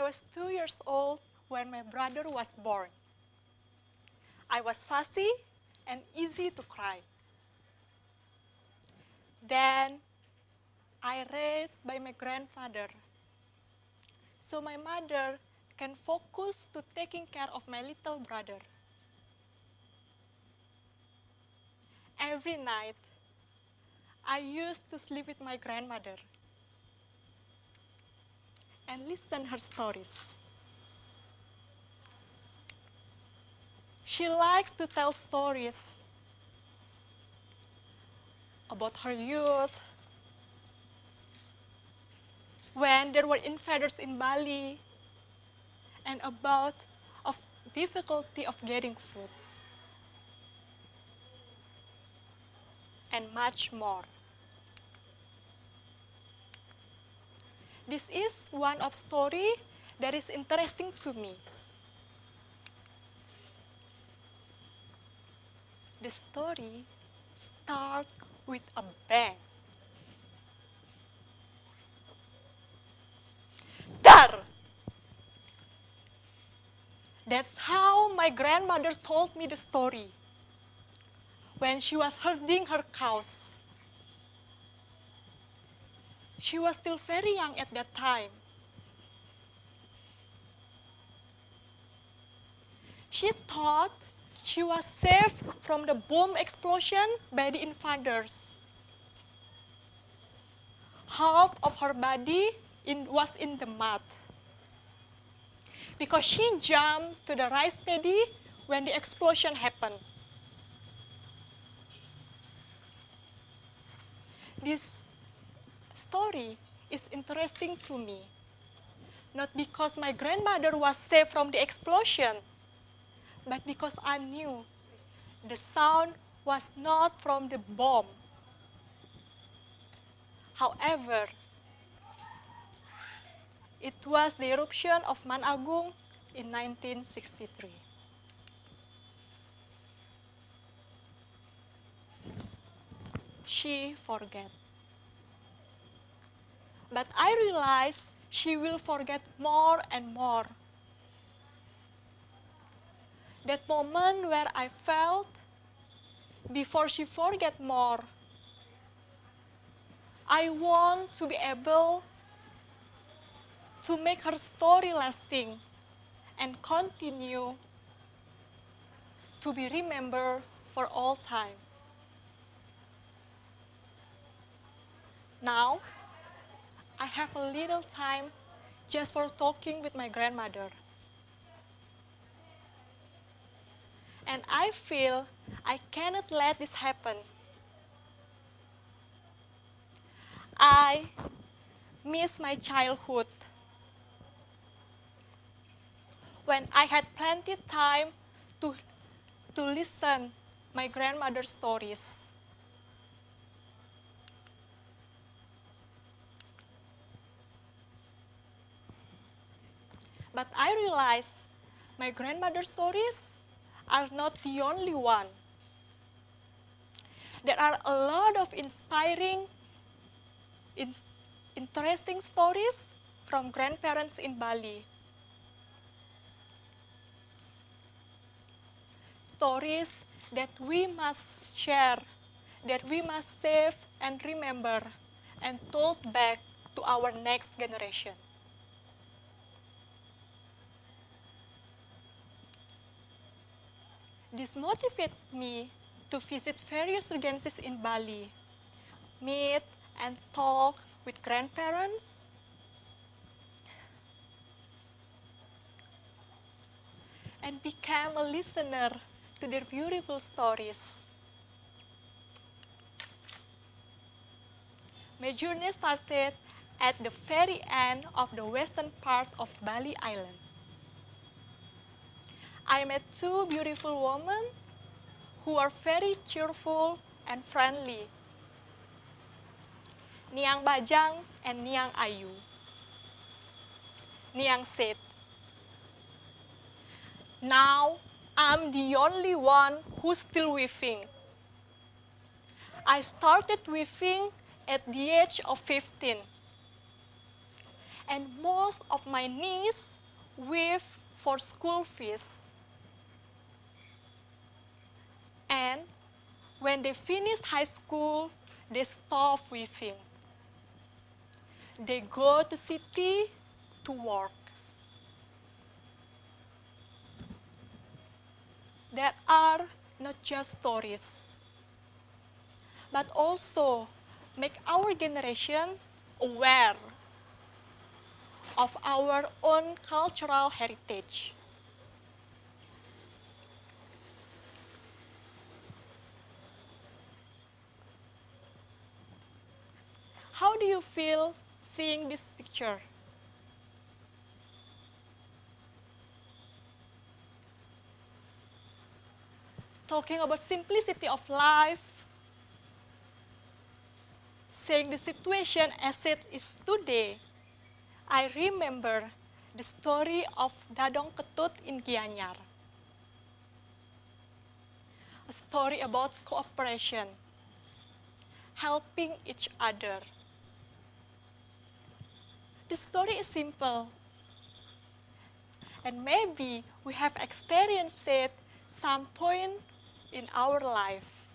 was 2 years old when my brother was born. I was fussy and easy to cry. Then I raised by my grandfather, so my mother can focus to taking care of my little brother. Every night, I used to sleep with my grandmother and listen her stories. She likes to tell stories about her youth, when there were invaders in Bali, and about of difficulty of getting food, and much more. This is one of story that is interesting to me. The story starts with a bang. Dar! That's how my grandmother told me the story when she was herding her cows. She was still very young at that time. She thought she was saved from the bomb explosion by the invaders. Half of her body was in the mud because she jumped to the rice paddy when the explosion happened. This story is interesting to me, not because my grandmother was saved from the explosion, but because I knew the sound was not from the bomb. However, it was the eruption of Man Agung in 1963. She forget. But I realized she will forget more and more. That moment where I felt, before she forget more, I want to be able to make her story lasting and continue to be remembered for all time. Now, I have a little time just for talking with my grandmother. And I feel I cannot let this happen. I miss my childhood, when I had plenty time to listen my grandmother's stories. But I realize my grandmother's stories are not the only one. There are a lot of inspiring, interesting stories from grandparents in Bali. Stories that we must share, that we must save and remember, and told back to our next generation. This motivated me to visit various regencies in Bali, meet and talk with grandparents, and become a listener to their beautiful stories. My journey started at the very end of the western part of Bali Island. I met two beautiful women who are very cheerful and friendly, Niang Bajang and Niang Ayu. Niang said, "Now I'm the only one who's still weaving. I started weaving at the age of 15. And most of my niece weave for school fees. And when they finish high school, they stop weaving. They go to city to work. There are not just stories, but also make our generation aware of our own cultural heritage. How do you feel seeing this picture? Talking about simplicity of life, saying the situation as it is today, I remember the story of Dadong Ketut in Gianyar. A story about cooperation, helping each other. The story is simple, and maybe we have experienced it some point in our life.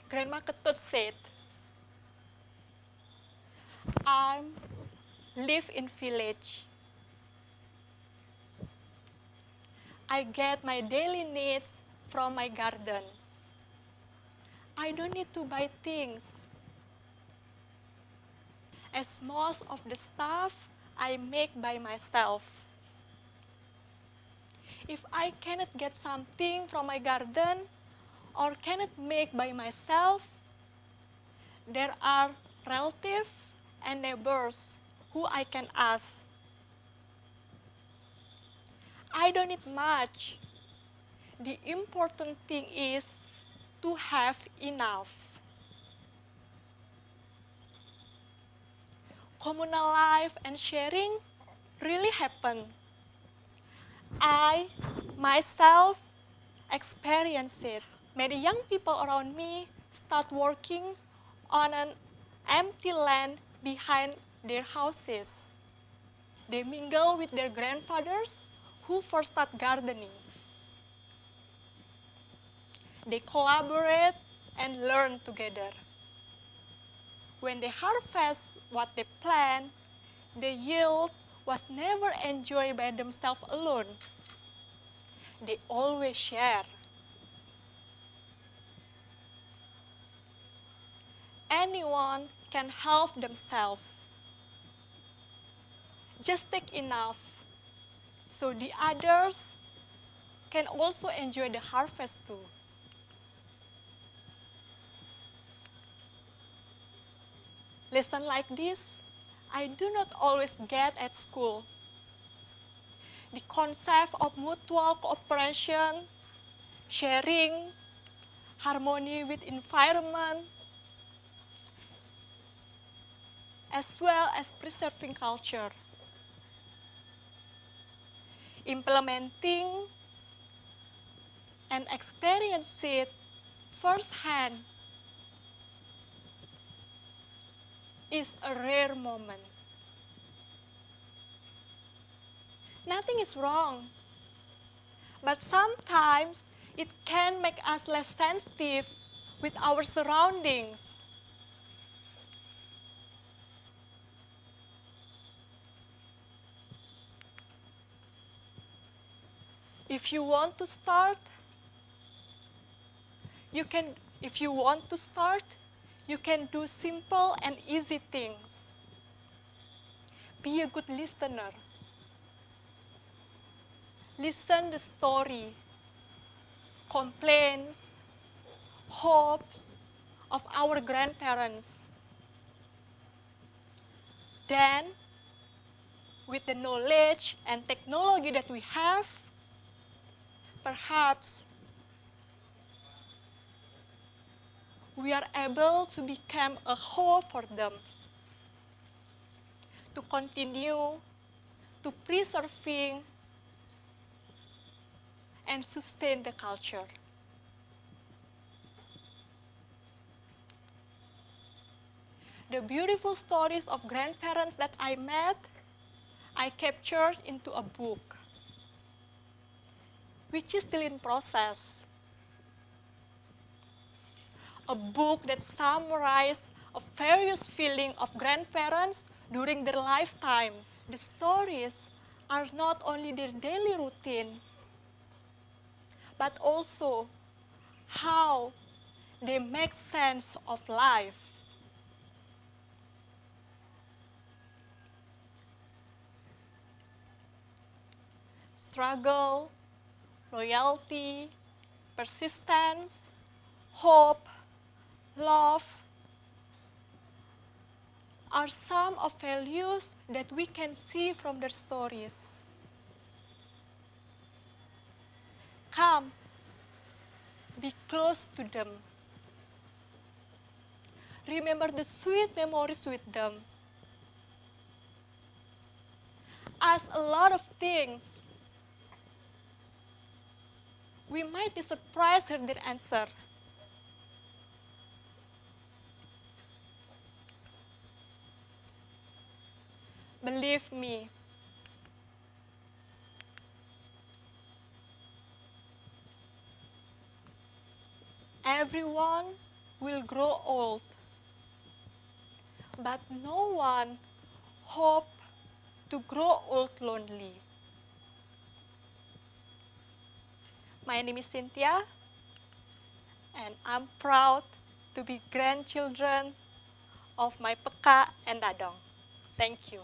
Grandma Ketut said, I live in village. I get my daily needs from my garden. I don't need to buy things, as most of the stuff I make by myself. If I cannot get something from my garden or cannot make by myself, there are relatives and neighbors who I can ask. I don't need much. The important thing is to have enough. Communal life and sharing really happen. I, myself, experience it. Many young people around me start working on an empty land behind their houses. They mingle with their grandfathers who first start gardening. They collaborate and learn together. When they harvest what they plant, the yield was never enjoyed by themselves alone. They always share. Anyone can help themselves. Just take enough so the others can also enjoy the harvest too. Lesson like this, I do not always get at school. The concept of mutual cooperation, sharing, harmony with environment, as well as preserving culture. Implementing and experiencing it firsthand is a rare moment. Nothing is wrong, but sometimes it can make us less sensitive with our surroundings. If you want to start, you can do simple and easy things. Be a good listener. Listen the story, complaints, hopes of our grandparents. Then, with the knowledge and technology that we have, perhaps we are able to become a hope for them, to continue to preserving and sustain the culture. The beautiful stories of grandparents that I met I captured into a book, which is still in process. A book that summarizes a various feeling of grandparents during their lifetimes. The stories are not only their daily routines, but also how they make sense of life. Struggle, loyalty, persistence, hope, love are some of values that we can see from their stories. Come, be close to them. Remember the sweet memories with them. Ask a lot of things. We might be surprised at their answer. Believe me, everyone will grow old, but no one hope to grow old lonely. My name is Cynthia, and I'm proud to be grandchildren of my Pekak and Dadong. Thank you.